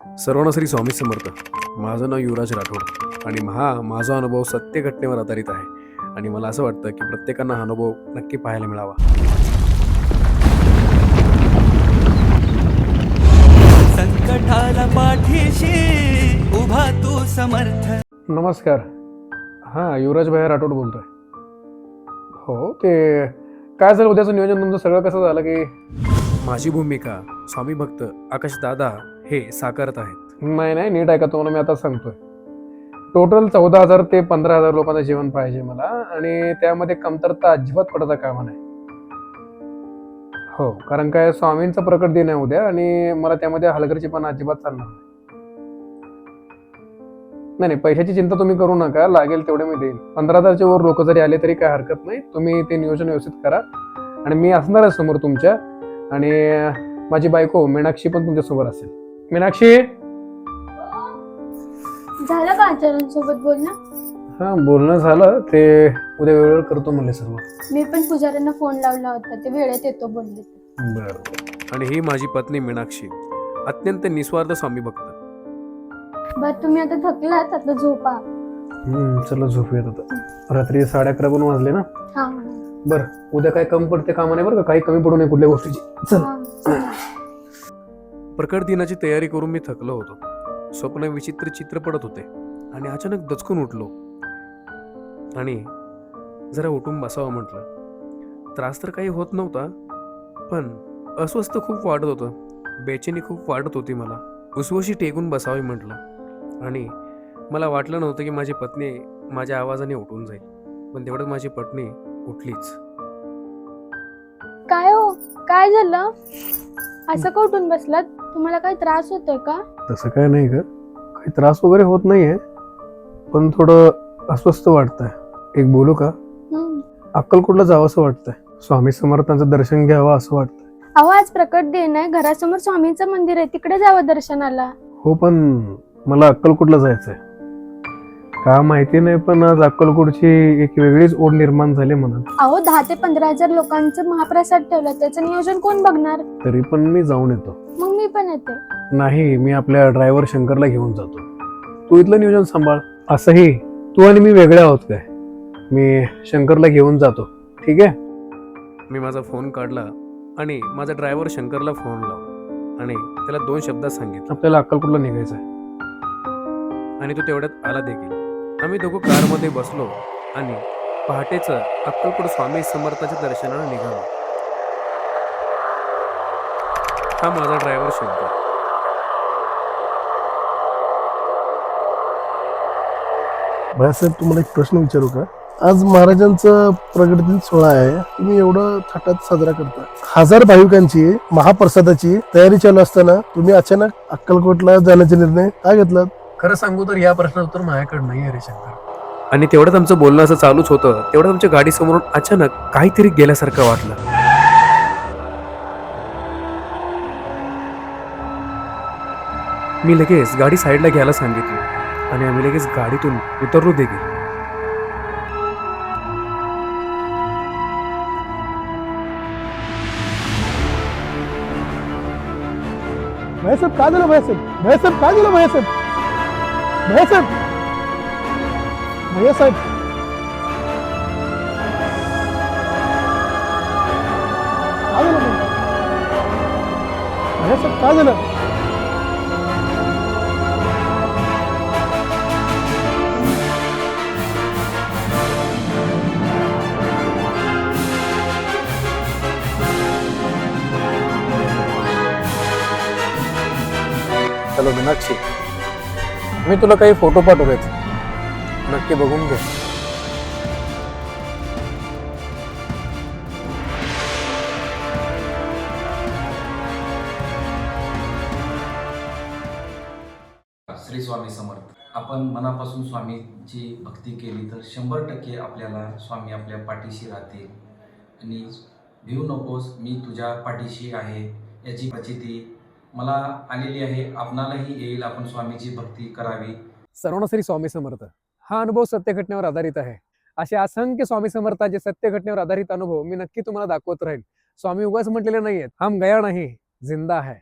सर्वांना श्री स्वामी समर्थ. माझं नाव युवराज राठोड आणि माझा अनुभव सत्य घटनेवर आधारित आहे आणि मला असं वाटतं की प्रत्येकांना हा अनुभव नक्की पाहायला मिळावा. संकटाला पाठीशी उभा तू समर्थ. नमस्कार. हां, युवराज भाई राठोड बोलतोय. हो, ते काय झालं, उद्याचं नियोजन तुमचं सगळं कसं झालं की माझी भूमिका स्वामी भक्त आकाश दादा हे साकारत आहेत. नाही, नीट ऐका, तुम्हाला मी आता सांगतोय. टोटल 14,000 ते 15,000 लोकांचं जेवण पाहिजे मला आणि त्यामध्ये कमतरता अजिबात पडता कामा नाही. हो, कारण काय स्वामींचा प्रकट दिन आहे उद्या आणि मला त्यामध्ये हलगर्जीपणा अजिबात चालणार नाही. पैशाची चिंता तुम्ही करू नका, लागेल तेवढे मी देईन. 15,000च्या वर लोक जरी आले तरी काय हरकत नाही. तुम्ही ते नियोजन व्यवस्थित करा आणि मी असणार आहे समोर तुमच्या, आणि माझी बायको मीनाक्षी पण तुमच्या समोर असेल. मीनाक्षी, झालं का आचार्यांसोबत बोलणं? हा बोलणं झालं. ते उद्या वेळेवर करतो म्हणले सर्व. मी पण पुजाऱ्यांना फोन लावला होता, ते वेळेत येतो बोलले. बरं. आणि ही माझी पत्नी मीनाक्षी, अत्यंत निस्वार्थ स्वामी भक्त. बर, तुम्ही आता थकलात, आता झोपा. चला झोपूयात आता. रात्री 11:30 पण वाजले ना. हा बरं, उद्या काय कमी पडते कामा नाही बरं का, काही कमी पडू नये कुठल्या गोष्टीची. चल. हा. प्रकट दिनाची तयारी करून मी थकलो होतो. स्वप्न विचित्र चित्र पडत होते आणि अचानक दचकून उठलो आणि जरा उठून बसावं म्हटलं. त्रास तर काही होत नव्हता, पण अस्वस्थ खूप वाटत होतं. बेचैनी खूप वाटत होती मला. उसवशी टेकून बसावे म्हटलं आणि मला वाटलं नव्हतं की माझी पत्नी माझ्या आवाजाने उठून जाईल, पण तेवढ्यात माझी पत्नी उठलीच. काय हो, काय झालं? असं का उठून बसलात? तुम्हाला काही त्रास होतोय का? तसं काय नाही ग, काही त्रास वगैरे होत नाहीये, पण थोडं अस्वस्थ वाटतंय. एक बोलू का? अक्कलकोटला जावं असं वाटतंय. स्वामी समर्थांचं दर्शन घ्यावं असं वाटतंय. अहो, आज प्रकट दिन आहे, घरासमोर स्वामींचं मंदिर आहे, तिकडे जावं दर्शनाला. हो, पण मला अक्कलकोटला जायचंय. का माहिती नाही, पण आज अक्कलकोटची एक वेगळीच ओढ निर्माण झाली म्हणून. अहो, 10 ते 15,000 लोकांचं महाप्रसाद ठेवलं, त्याचं नियोजन कोण बघणार? तरी पण मी जाऊन येतो. मग मी पण येते. नाही, मी आपल्या ड्रायव्हर शंकरला घेऊन जातो. तू इथलं नियोजन सांभाळ. असंही तू आणि मी वेगळे आहोत काय? मी शंकरला घेऊन जातो, ठीक आहे? मी माझा फोन काढला आणि माझा ड्रायव्हर शंकरला फोन लावला आणि त्याला 2 शब्दात सांगितलं आपल्याला अक्कलकोटला निघायचं आहे. आणि तो तेवढ्यात आला देखील. आम्ही दोघं कारमध्ये बसलो आणि पहाटेचं अक्कलकोट स्वामी समर्थाच्या दर्शनाला निघालो. हा माझा ड्रायव्हर शंकर. भाईसाहेब, तुम्हाला एक प्रश्न विचारू का? आज महाराजांचा प्रगट दिन सोहळा आहे, तुम्ही एवढं थाटात साजरा करता. 1000 भाविकांची महाप्रसादाची तयारी चालू असताना तुम्ही अचानक अक्कलकोटला जाण्याचा निर्णय का घेतलात? खरं सांगू तर या प्रश्नाचं उत्तर माझ्याकडे नाही आहे रे शंकर. आणि तेवढ्यात आमचं बोलणं असं चालूच होतं, तेवढ्यात आमच्या गाडीसमोरून अचानक काहीतरी गेल्यासारखं वाटलं. मी लगेच गाडी साईडला घ्यायला सांगितली आणि आम्ही लगेच गाडीतून उतरलो देखील. भाईसाहेब, काय झालं भाईसाहेब? भाईसाहेब, काय झालं भाईसाहेब? भाईसाहेब, भाईसाहेब, काय झालं? भाईसाहेब, काय झालं? हॅलो मीनाक्षी, मी तुला काही फोटो पाठवलेत, नक्की बघून घे. श्री स्वामी समर्थ. आपण मनापासून स्वामीची भक्ती केली तर 100% आपल्याला स्वामी आपल्या पाठीशी राहतील. आणि भिऊ नकोस, मी तुझ्या पाठीशी आहे याची प्रचिती मला आलेली आहे. आपणालाही येईल, आपण स्वामीची भक्ती करावी. सर्वांना श्री स्वामी समर्थ. हा अनुभव सत्य घटनेवर आधारित आहे. असे असंख्य स्वामी समर्थांचे सत्य घटनेवर आधारित अनुभव मी नक्की तुम्हाला दाखवत राहील. स्वामी उगाच म्हटलेले नाहीयेत, हम गया नहीं, जिंदा है.